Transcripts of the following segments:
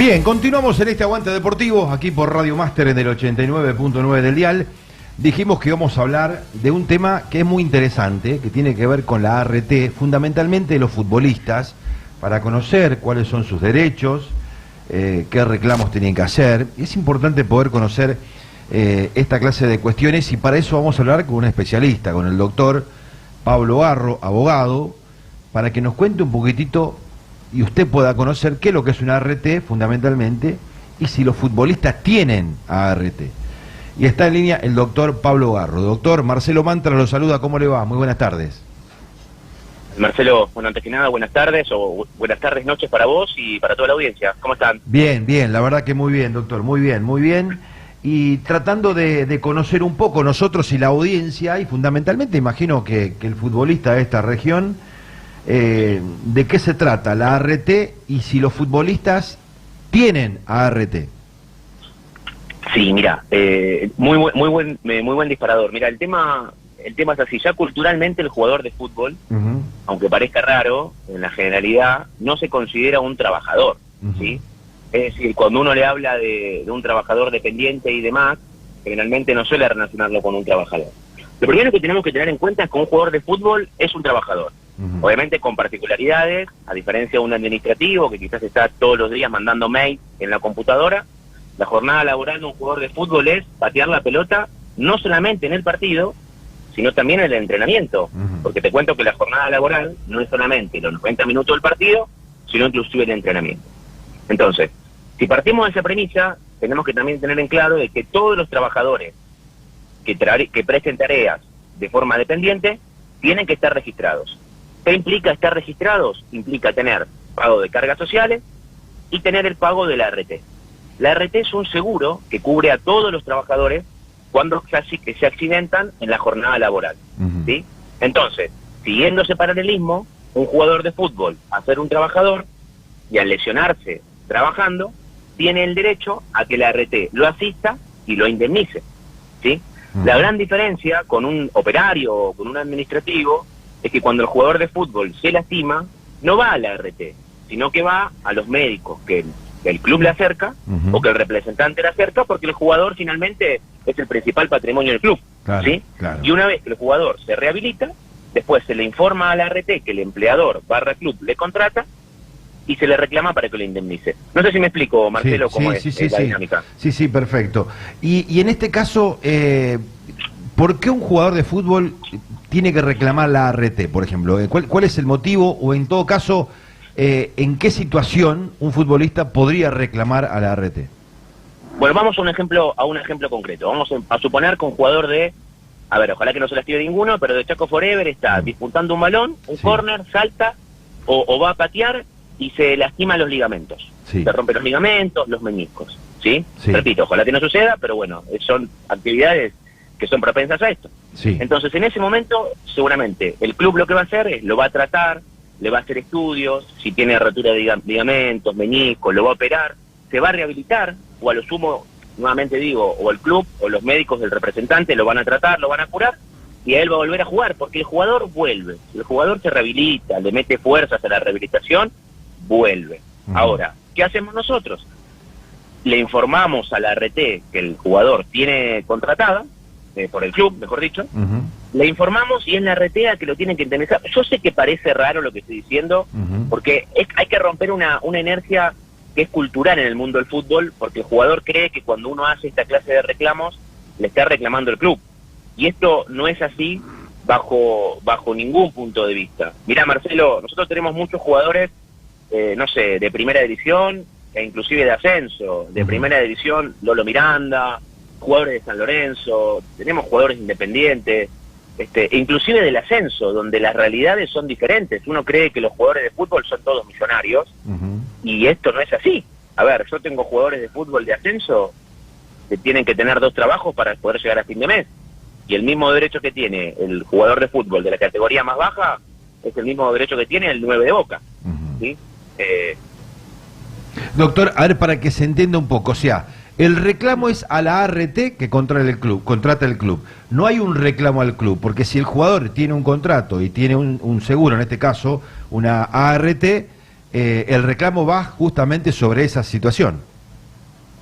Bien, continuamos en este aguante deportivo, aquí por Radio Máster en el 89.9 del dial. Dijimos que íbamos a hablar de un tema que es muy interesante, que tiene que ver con la ART, fundamentalmente de los futbolistas, para conocer cuáles son sus derechos, qué reclamos tienen que hacer. Es importante poder conocer esta clase de cuestiones, y para eso vamos a hablar con un especialista, con el doctor Pablo Garro, abogado, para que nos cuente un poquitito y usted pueda conocer qué es lo que es una ART fundamentalmente, y si los futbolistas tienen ART. Y está en línea el doctor Pablo Garro. Doctor, Marcelo Mantra lo saluda, ¿cómo le va? Muy buenas tardes. Marcelo, bueno, antes que nada, buenas tardes, o buenas tardes, noches para vos y para toda la audiencia. ¿Cómo están? Bien, bien, la verdad que muy bien, doctor, muy bien, muy bien. Y tratando de conocer un poco nosotros y la audiencia, y fundamentalmente imagino que el futbolista de esta región, ¿de qué se trata la ART y si los futbolistas tienen ART? Sí, mira, muy buen disparador. Mira, el tema es así. Ya culturalmente el jugador de fútbol, aunque parezca raro, en la generalidad no se considera un trabajador, ¿sí? Es decir, cuando uno le habla de un trabajador dependiente y demás, generalmente no suele relacionarlo con un trabajador. Lo primero que tenemos que tener en cuenta es que un jugador de fútbol es un trabajador. Obviamente con particularidades, a diferencia de un administrativo que quizás está todos los días mandando mail en la computadora. La jornada laboral de un jugador de fútbol es patear la pelota no solamente en el partido, sino también en el entrenamiento. Porque te cuento que la jornada laboral no es solamente los 90 minutos del partido, sino inclusive el entrenamiento. Entonces, si partimos de esa premisa, tenemos que también tener en claro de que todos los trabajadores que presten tareas de forma dependiente tienen que estar registrados. ¿Qué implica estar registrados? Implica tener pago de cargas sociales y tener el pago de la ART. La ART es un seguro que cubre a todos los trabajadores cuando se accidentan en la jornada laboral, ¿sí? Entonces, siguiendo ese paralelismo, un jugador de fútbol a ser un trabajador y al lesionarse trabajando, tiene el derecho a que la ART lo asista y lo indemnice, ¿sí? La gran diferencia con un operario o con un administrativo es que cuando el jugador de fútbol se lastima, no va a la ART, sino que va a los médicos que el club le acerca, o que el representante le acerca, porque el jugador finalmente es el principal patrimonio del club, claro, ¿sí? Claro. Y una vez que el jugador se rehabilita, después se le informa a la ART que el empleador / club le contrata y se le reclama para que lo indemnice. No sé si me explico, Marcelo, cómo es la dinámica. Sí, perfecto. Y en este caso, ¿por qué un jugador de fútbol tiene que reclamar la ART, por ejemplo? ¿Cuál es el motivo, o en todo caso, en qué situación un futbolista podría reclamar a la ART? Bueno, vamos a un ejemplo concreto. Vamos a suponer que un jugador a ver, ojalá que no se lastime ninguno, pero de Chaco Forever está disputando un balón, un córner, salta o va a patear y se lastima los ligamentos. Se rompen los ligamentos, los meniscos, ¿sí? Repito, ojalá que no suceda, pero bueno, son actividades que son propensas a esto. Entonces, en ese momento, seguramente, el club lo que va a hacer es, lo va a tratar, le va a hacer estudios, si tiene rotura de ligamentos, meniscos, lo va a operar, se va a rehabilitar, o a lo sumo, nuevamente digo, o el club o los médicos del representante lo van a tratar, lo van a curar, y a él va a volver a jugar, porque el jugador vuelve. Si el jugador se rehabilita, le mete fuerzas a la rehabilitación, vuelve. Ahora, ¿qué hacemos nosotros? Le informamos a la ART que el jugador tiene contratada, por el club, mejor dicho, le informamos y es la ART que lo tienen que indemnizar. Yo sé que parece raro lo que estoy diciendo, porque hay que romper una inercia que es cultural en el mundo del fútbol, porque el jugador cree que cuando uno hace esta clase de reclamos, le está reclamando el club. Y esto no es así bajo ningún punto de vista. Mirá, Marcelo, nosotros tenemos muchos jugadores, no sé, de primera división, e inclusive de ascenso. De primera división, Lolo Miranda, jugadores de San Lorenzo, tenemos jugadores independientes, inclusive del ascenso, donde las realidades son diferentes. Uno cree que los jugadores de fútbol son todos millonarios, y esto no es así. A ver, yo tengo jugadores de fútbol de ascenso que tienen que tener 2 trabajos para poder llegar a fin de mes, y el mismo derecho que tiene el jugador de fútbol de la categoría más baja es el mismo derecho que tiene el 9 de Boca, ¿sí? Doctor, a ver, para que se entienda un poco, o sea, el reclamo es a la ART que contrata el club. No hay un reclamo al club, porque si el jugador tiene un contrato y tiene un seguro, en este caso, una ART, el reclamo va justamente sobre esa situación.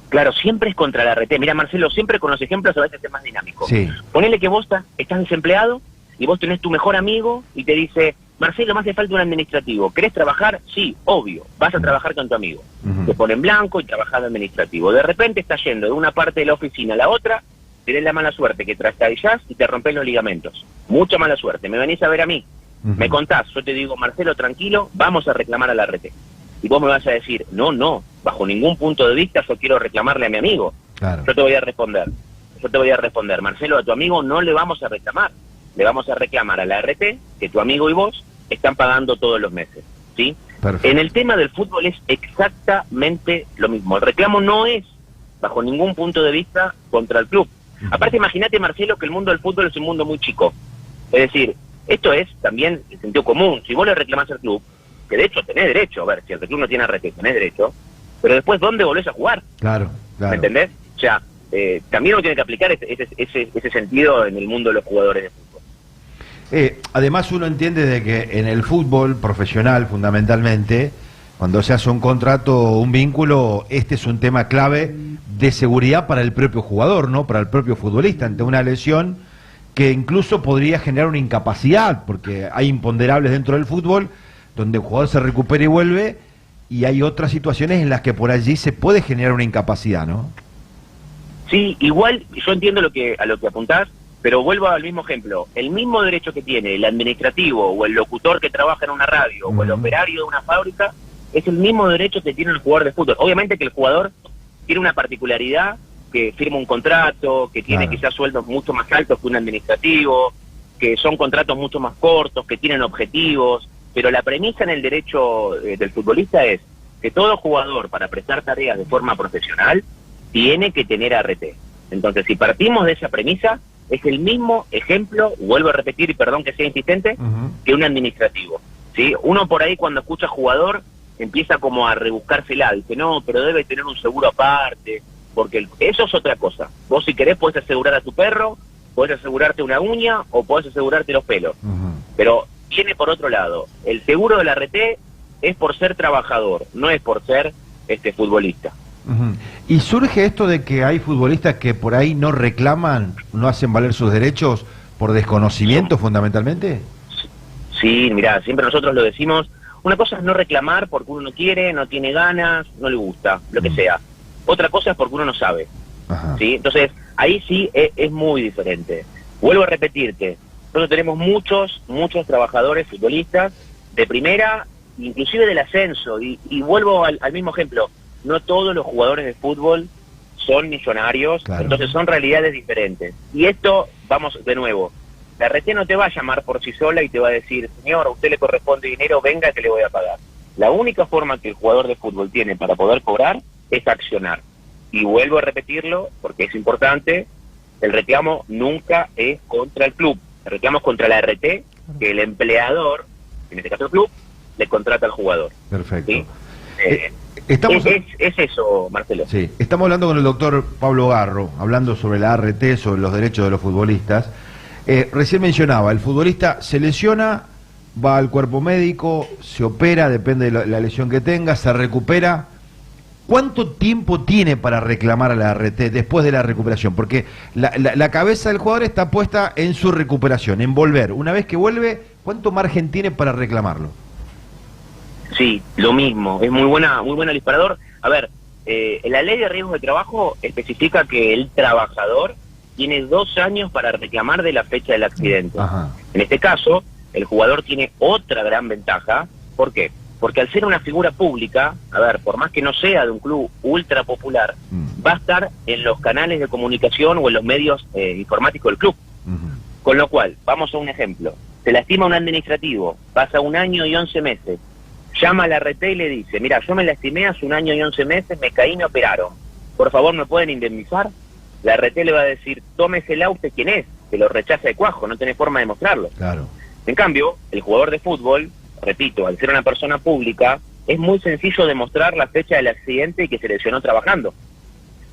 Claro, siempre es contra la RT. Mira, Marcelo, siempre con los ejemplos a veces es más dinámico. Sí. Ponele que vos estás desempleado y vos tenés tu mejor amigo y te dice, Marcelo, me hace falta un administrativo. ¿Querés trabajar? Sí, obvio. Vas a trabajar con tu amigo. Te pone en blanco y trabajás de administrativo. De repente estás yendo de una parte de la oficina a la otra, tenés la mala suerte que trastabillás y te rompés los ligamentos. Mucha mala suerte. Me venís a ver a mí. Me contás, yo te digo, Marcelo, tranquilo, vamos a reclamar a la RT. Y vos me vas a decir, no, bajo ningún punto de vista yo quiero reclamarle a mi amigo. Claro. Yo te voy a responder, Marcelo, a tu amigo no le vamos a reclamar. Le vamos a reclamar a la RT que tu amigo y vos están pagando todos los meses, ¿sí? Perfecto. En el tema del fútbol es exactamente lo mismo. El reclamo no es, bajo ningún punto de vista, contra el club. Aparte, imagínate, Marcelo, que el mundo del fútbol es un mundo muy chico. Es decir, esto es también el sentido común. Si vos le reclamás al club, que de hecho tenés derecho, a ver, si el club no tiene RT, tenés derecho, pero después, ¿dónde volvés a jugar? Claro. ¿Me entendés? O sea, también uno tiene que aplicar ese sentido en el mundo de los jugadores de fútbol. Además uno entiende de que en el fútbol profesional, fundamentalmente, cuando se hace un contrato o un vínculo, este es un tema clave de seguridad para el propio jugador, ¿no? Para el propio futbolista, ante una lesión que incluso podría generar una incapacidad, porque hay imponderables dentro del fútbol, donde el jugador se recupera y vuelve, y hay otras situaciones en las que por allí se puede generar una incapacidad, ¿no? Sí, igual yo entiendo a lo que apuntás, pero vuelvo al mismo ejemplo. El mismo derecho que tiene el administrativo o el locutor que trabaja en una radio o el operario de una fábrica es el mismo derecho que tiene el jugador de fútbol. Obviamente que el jugador tiene una particularidad, que firma un contrato, que tiene quizás sueldos mucho más altos que un administrativo, que son contratos mucho más cortos, que tienen objetivos, pero la premisa en el derecho del futbolista es que todo jugador, para prestar tareas de forma profesional, tiene que tener ART. Entonces, si partimos de esa premisa, es el mismo ejemplo, vuelvo a repetir, y perdón que sea insistente, que un administrativo, ¿sí? Uno por ahí cuando escucha jugador empieza como a rebuscársela, dice, no, pero debe tener un seguro aparte, porque eso es otra cosa. Vos si querés podés asegurar a tu perro, podés asegurarte una uña o podés asegurarte los pelos. Pero viene por otro lado. El seguro de la RT es por ser trabajador, no es por ser futbolista. ¿Y surge esto de que hay futbolistas que por ahí no reclaman, no hacen valer sus derechos por desconocimiento fundamentalmente? Sí, mirá, siempre nosotros lo decimos. Una cosa es no reclamar porque uno no quiere, no tiene ganas, no le gusta, lo que sea. Otra cosa es porque uno no sabe. ¿Sí? Entonces, ahí sí es muy diferente. Vuelvo a repetirte, nosotros tenemos muchos trabajadores futbolistas de primera, inclusive del ascenso, y vuelvo al mismo ejemplo. No todos los jugadores de fútbol son millonarios, entonces son realidades diferentes. Y esto, vamos de nuevo, la RT no te va a llamar por sí sola y te va a decir, señor, a usted le corresponde dinero, venga que le voy a pagar. La única forma que el jugador de fútbol tiene para poder cobrar es accionar. Y vuelvo a repetirlo, porque es importante, el reclamo nunca es contra el club. El reclamo es contra la RT, que el empleador, en este caso el club, le contrata al jugador. Perfecto. ¿Sí? Es eso, Marcelo. Sí, estamos hablando con el doctor Pablo Garro, hablando sobre la ART, sobre los derechos de los futbolistas. Recién mencionaba, el futbolista se lesiona, va al cuerpo médico, se opera, depende de la lesión que tenga, se recupera. ¿Cuánto tiempo tiene para reclamar a la ART después de la recuperación? Porque la cabeza del jugador está puesta en su recuperación, en volver. Una vez que vuelve, ¿cuánto margen tiene para reclamarlo? Sí, lo mismo, es muy buena el disparador. A ver, la ley de riesgos de trabajo especifica que el trabajador tiene 2 años para reclamar de la fecha del accidente. En este caso, el jugador tiene otra gran ventaja. ¿Por qué? Porque al ser una figura pública, a ver, por más que no sea de un club ultra popular, va a estar en los canales de comunicación o en los medios informáticos del club. Con lo cual, vamos a un ejemplo, se lastima un administrativo, pasa 1 año y 11 meses, llama a la RT y le dice, mira, yo me lastimé hace 1 año y 11 meses, me caí y me operaron, por favor, ¿me pueden indemnizar? La RT le va a decir, tómesela usted quién es, que lo rechaza de cuajo, no tiene forma de mostrarlo. Claro. En cambio, el jugador de fútbol, repito, al ser una persona pública, es muy sencillo demostrar la fecha del accidente y que se lesionó trabajando.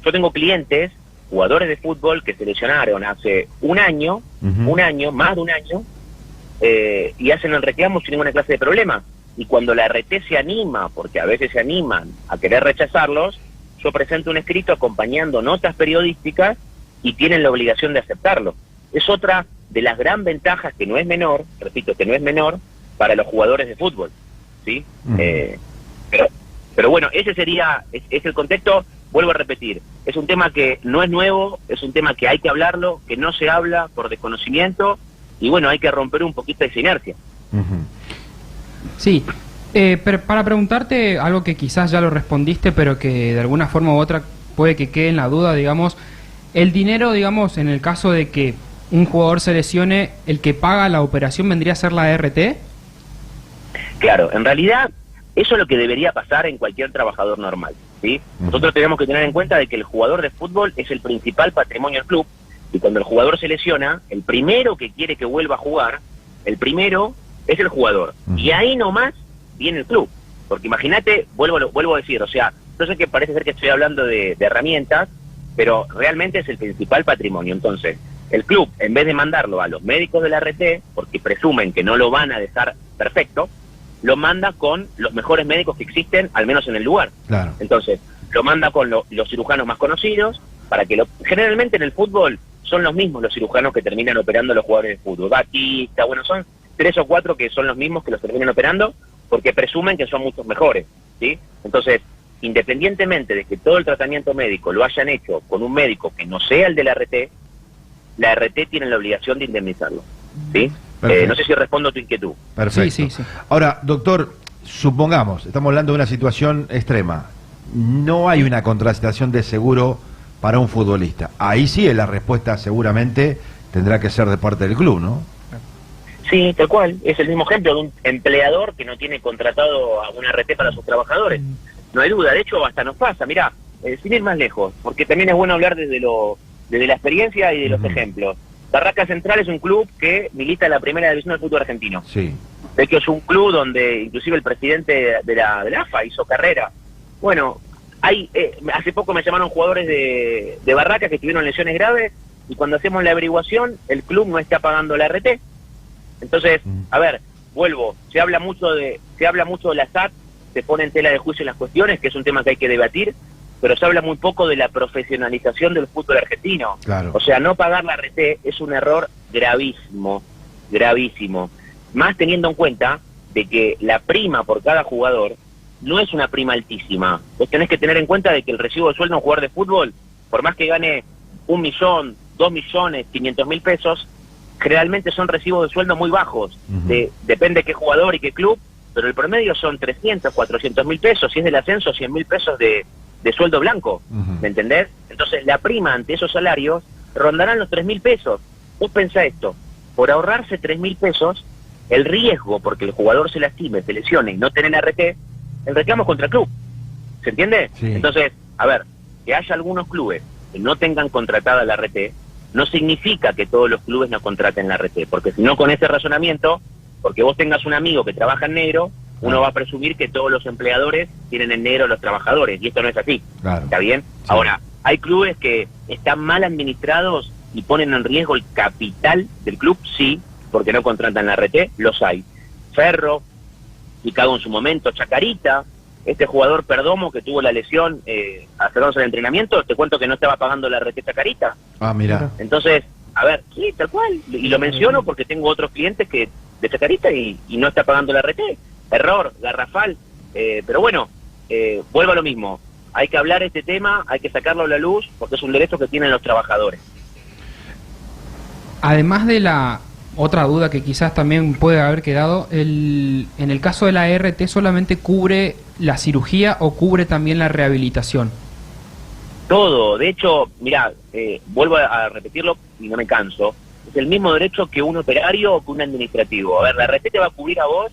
Yo tengo clientes, jugadores de fútbol, que se lesionaron hace 1 año, más de un año, y hacen el reclamo sin ninguna clase de problema. y cuando la RT se anima, porque a veces se animan a querer rechazarlos, yo presento un escrito acompañando notas periodísticas y tienen la obligación de aceptarlo. Es otra de las gran ventajas, que no es menor, repito, que no es menor, para los jugadores de fútbol, ¿sí? Pero bueno, ese sería, es el contexto. Vuelvo a repetir, es un tema que no es nuevo, es un tema que hay que hablarlo, que no se habla por desconocimiento, y bueno, hay que romper un poquito esa inercia. Sí, pero para preguntarte algo que quizás ya lo respondiste, pero que de alguna forma u otra puede que quede en la duda, digamos, el dinero, digamos, en el caso de que un jugador se lesione, ¿el que paga la operación vendría a ser la RT? Claro, en realidad eso es lo que debería pasar en cualquier trabajador normal, ¿sí? Nosotros tenemos que tener en cuenta de que el jugador de fútbol es el principal patrimonio del club, y cuando el jugador se lesiona, el primero que quiere que vuelva a jugar, el primero es el jugador, y ahí nomás viene el club, porque imagínate, vuelvo a decir, o sea, yo sé que parece ser que estoy hablando de herramientas, pero realmente es el principal patrimonio. Entonces, el club, en vez de mandarlo a los médicos de la RT, porque presumen que no lo van a dejar perfecto, lo manda con los mejores médicos que existen, al menos en el lugar. Claro. Entonces, lo manda con los cirujanos más conocidos, para que generalmente en el fútbol son los mismos los cirujanos que terminan operando a los jugadores de fútbol. Batista, bueno, son 3 o 4 que son los mismos que los terminan operando, porque presumen que son muchos mejores, ¿sí? Entonces, independientemente de que todo el tratamiento médico lo hayan hecho con un médico que no sea el de la RT tiene la obligación de indemnizarlo, ¿sí? No sé si respondo a tu inquietud. Perfecto. Sí. Ahora, doctor, supongamos, estamos hablando de una situación extrema, no hay una contratación de seguro para un futbolista. Ahí sí la respuesta seguramente tendrá que ser de parte del club, ¿no? Sí, tal cual. Es el mismo ejemplo de un empleador que no tiene contratado a una RT para sus trabajadores. No hay duda, de hecho hasta nos pasa, mirá, sin ir más lejos, porque también es bueno hablar desde la experiencia y de los ejemplos. Barraca Central es un club que milita en la primera división del fútbol argentino. Sí. De hecho es un club donde inclusive el presidente de la AFA hizo carrera. Bueno, hace poco me llamaron jugadores de Barraca que tuvieron lesiones graves, y cuando hacemos la averiguación el club no está pagando la RT. Entonces, a ver, vuelvo, se habla mucho de la SAT, se pone en tela de juicio las cuestiones, que es un tema que hay que debatir, pero se habla muy poco de la profesionalización del fútbol argentino. Claro. O sea, no pagar la RT es un error gravísimo, gravísimo. Más teniendo en cuenta de que la prima por cada jugador no es una prima altísima. Vos tenés que tener en cuenta de que el recibo de sueldo de un jugador de fútbol, por más que gane 1 millón, 2 millones, 500.000 pesos, generalmente son recibos de sueldo muy bajos. Depende de qué jugador y qué club, pero el promedio son 300, 400.000 pesos, si es del ascenso, 100.000 pesos de sueldo blanco, ¿me entendés? Entonces la prima ante esos salarios rondarán los 3.000 pesos. Vos pensá esto, por ahorrarse 3.000 pesos, el riesgo, porque el jugador se lastime, se lesione y no tener RT, el reclamo es contra el club, ¿se entiende? Sí. Entonces, a ver, que haya algunos clubes que no tengan contratada la RT, no significa que todos los clubes no contraten la RT, porque si no, con ese razonamiento, porque vos tengas un amigo que trabaja en negro, uno va a presumir que todos los empleadores tienen en negro a los trabajadores, y esto no es así. Claro. ¿Está bien? Sí. Ahora, hay clubes que están mal administrados y ponen en riesgo el capital del club, sí, porque no contratan la RT, los hay. Ferro, Chicago en su momento, Chacarita, este jugador Perdomo que tuvo la lesión acercándose al entrenamiento, te cuento que no estaba pagando la RT Chacarita. Ah, mira. Entonces, a ver, sí, tal cual, y lo menciono porque tengo otros clientes que de Chacarita y no está pagando la RT. Error, garrafal, pero bueno, vuelvo a lo mismo, hay que hablar este tema, hay que sacarlo a la luz, porque es un derecho que tienen los trabajadores. Además de la otra duda que quizás también puede haber quedado, en el caso de la RT, ¿solamente cubre la cirugía o cubre también la rehabilitación? Todo, de hecho, mirá, vuelvo a repetirlo y no me canso, es el mismo derecho que un operario o que un administrativo. A ver, la RT te va a cubrir a vos,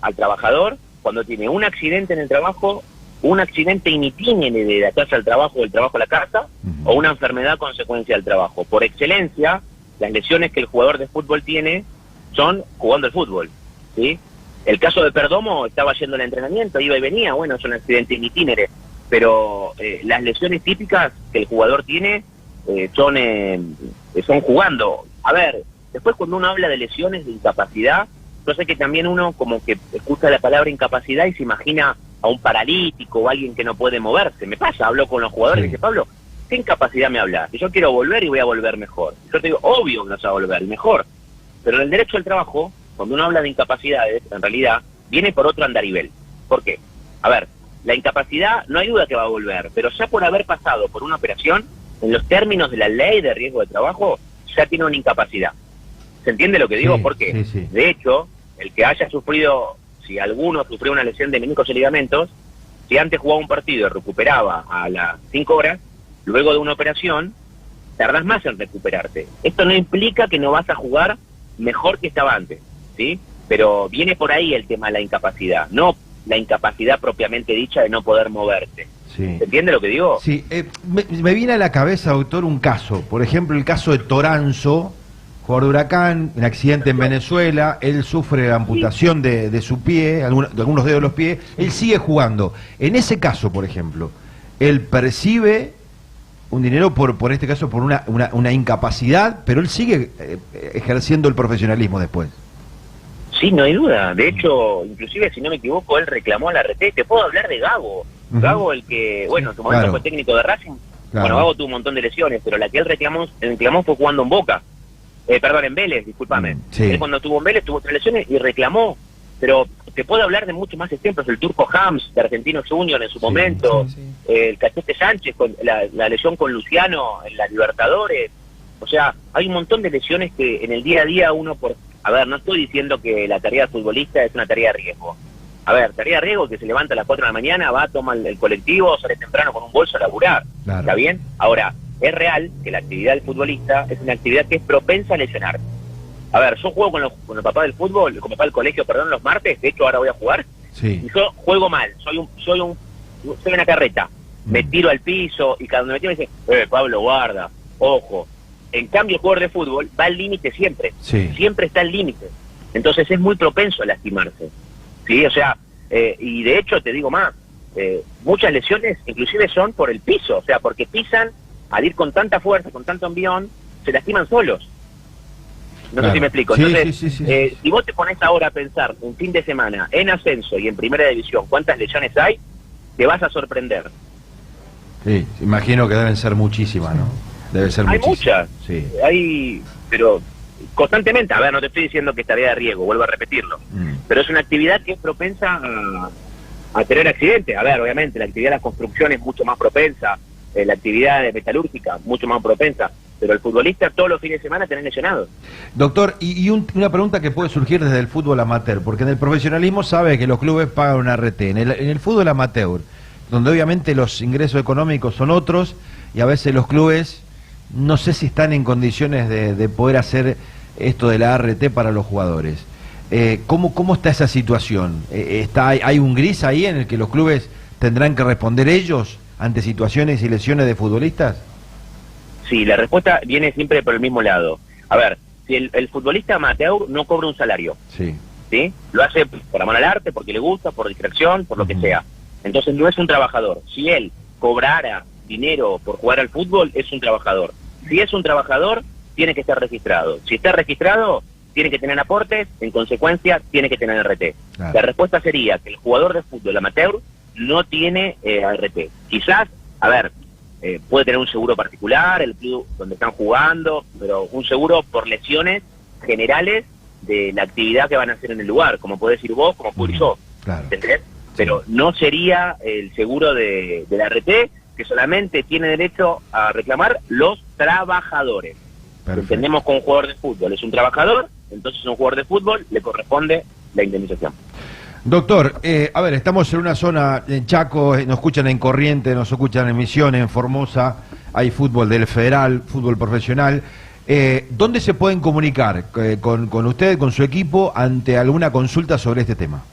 al trabajador, cuando tiene un accidente en el trabajo, un accidente in itinere de la casa al trabajo o del trabajo a la casa, o una enfermedad consecuencia del trabajo. Por excelencia, las lesiones que el jugador de fútbol tiene son jugando el fútbol, ¿sí? El caso de Perdomo, estaba yendo al entrenamiento, iba y venía, bueno, es un accidente in itinere, pero las lesiones típicas que el jugador tiene son jugando. A ver, después cuando uno habla de lesiones de incapacidad, yo sé que también uno como que escucha la palabra incapacidad y se imagina a un paralítico o alguien que no puede moverse. Me pasa, hablo con los jugadores y dice, Pablo, ¿qué incapacidad me hablas? Que yo quiero volver y voy a volver mejor. Yo te digo, obvio que no se va a volver mejor. Pero en el derecho al trabajo, cuando uno habla de incapacidades, en realidad, viene por otro andarivel. ¿Por qué? A ver, la incapacidad no hay duda que va a volver, pero ya por haber pasado por una operación, en los términos de la ley de riesgo de trabajo, ya tiene una incapacidad. ¿Se entiende lo que digo? Porque, de hecho, el que haya sufrido, si alguno sufrió una lesión de meniscos y ligamentos, si antes jugaba un partido y recuperaba a las 5 horas, luego de una operación, tardás más en recuperarte. Esto no implica que no vas a jugar mejor que estaba antes, ¿sí? Pero viene por ahí el tema de la incapacidad, no la incapacidad propiamente dicha de no poder moverte. Sí. ¿Se entiende lo que digo? Sí, me viene a la cabeza, doctor, un caso. Por ejemplo, el caso de Toranzo, jugador de Huracán, un accidente en Venezuela, él sufre amputación de su pie, de algunos dedos de los pies, él sigue jugando. En ese caso, por ejemplo, él percibe un dinero por este caso, por una incapacidad, pero él sigue ejerciendo el profesionalismo después. Sí, no hay duda. De hecho, inclusive, si no me equivoco, él reclamó a la RT. Te puedo hablar de Gago. Gago, el que, bueno, en su momento fue técnico de Racing. Bueno, Gago tuvo un montón de lesiones, pero la que él reclamó fue jugando en Boca. Perdón, en Vélez, discúlpame. Él cuando estuvo en Vélez tuvo 3 lesiones y reclamó. Pero te puedo hablar de muchos más ejemplos. El Turco Hams, de Argentino Junior en su momento. El Cachete Sánchez, con la lesión con Luciano en la Libertadores. O sea, hay un montón de lesiones que en el día a día uno A ver, no estoy diciendo que la tarea de futbolista es una tarea de riesgo. A ver, tarea de riesgo que se levanta a las 4 de la mañana, va, toma el colectivo, sale temprano con un bolso a laburar. Claro. ¿Está bien? Ahora, es real que la actividad del futbolista es una actividad que es propensa a lesionar. A ver, yo juego con el papá del fútbol, con el papá del colegio, perdón, los martes, de hecho ahora voy a jugar, y yo juego mal, soy una carreta, me tiro al piso, y cuando me tiro me dice, Pablo, guarda, ojo. En cambio, el jugador de fútbol va al límite siempre, siempre está al límite, entonces es muy propenso a lastimarse, ¿sí? O sea, y de hecho te digo más, muchas lesiones inclusive son por el piso, o sea, porque pisan, al ir con tanta fuerza, con tanto envión, se lastiman solos. No sé si me explico. Entonces, si vos te pones ahora a pensar un fin de semana en ascenso y en primera división, ¿cuántas lesiones hay? Te vas a sorprender. Sí, imagino que deben ser muchísimas, ¿no? Debe ser hay muchísimas. Muchas, hay, pero constantemente, a ver, no te estoy diciendo que es tarea de riesgo, vuelvo a repetirlo, pero es una actividad que es propensa a tener accidentes. A ver, obviamente, la actividad de la construcción es mucho más propensa, la actividad de metalúrgica mucho más propensa, pero el futbolista todos los fines de semana tenés lesionados. Doctor, una pregunta que puede surgir desde el fútbol amateur, porque en el profesionalismo sabe que los clubes pagan una RT, en el fútbol amateur, donde obviamente los ingresos económicos son otros, y a veces los clubes no sé si están en condiciones de poder hacer esto de la RT para los jugadores. ¿Cómo está esa situación? ¿Hay un gris ahí en el que los clubes tendrán que responder ellos ante situaciones y lesiones de futbolistas? Sí, la respuesta viene siempre por el mismo lado. A ver, si el futbolista amateur no cobra un salario, ¿sí? Lo hace por amor al arte, porque le gusta, por distracción, por lo que sea. Entonces no es un trabajador. Si él cobrara dinero por jugar al fútbol, es un trabajador. Si es un trabajador, tiene que estar registrado. Si está registrado, tiene que tener aportes, en consecuencia, tiene que tener RT. Claro. La respuesta sería que el jugador de fútbol amateur no tiene RT. Quizás, a ver, puede tener un seguro particular, el club donde están jugando, pero un seguro por lesiones generales de la actividad que van a hacer en el lugar, como podés decir vos, como puedo yo. Claro. ¿Entendés? Pero no sería el seguro de la RT, que solamente tiene derecho a reclamar los trabajadores. Entendemos que un jugador de fútbol es un trabajador, entonces a un jugador de fútbol le corresponde la indemnización. Doctor, a ver, estamos en una zona, en Chaco, nos escuchan en Corrientes, nos escuchan en Misiones, en Formosa, hay fútbol del Federal, fútbol profesional. ¿Dónde se pueden comunicar con usted, con su equipo, ante alguna consulta sobre este tema?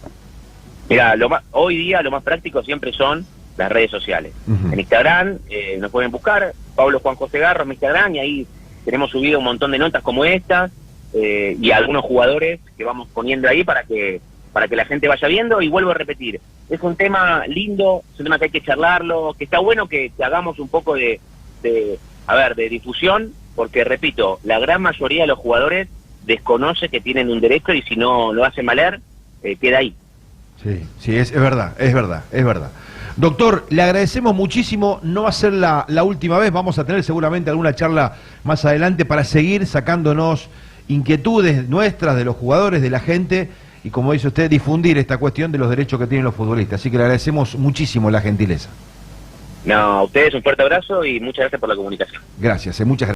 Mira, hoy día lo más práctico siempre son las redes sociales. En Instagram nos pueden buscar, Pablo Juan José Garro en Instagram, y ahí tenemos subido un montón de notas como estas, y algunos jugadores que vamos poniendo ahí para que la gente vaya viendo. Y vuelvo a repetir, es un tema lindo, es un tema que hay que charlarlo, que está bueno que hagamos un poco de difusión, porque repito, la gran mayoría de los jugadores desconoce que tienen un derecho y si no lo hacen valer, queda ahí. Sí, es verdad, es verdad, es verdad. Doctor, le agradecemos muchísimo, no va a ser la última vez, vamos a tener seguramente alguna charla más adelante para seguir sacándonos inquietudes nuestras, de los jugadores, de la gente, y como dice usted, difundir esta cuestión de los derechos que tienen los futbolistas. Así que le agradecemos muchísimo la gentileza. No, a ustedes un fuerte abrazo y muchas gracias por la comunicación. Gracias, muchas gracias.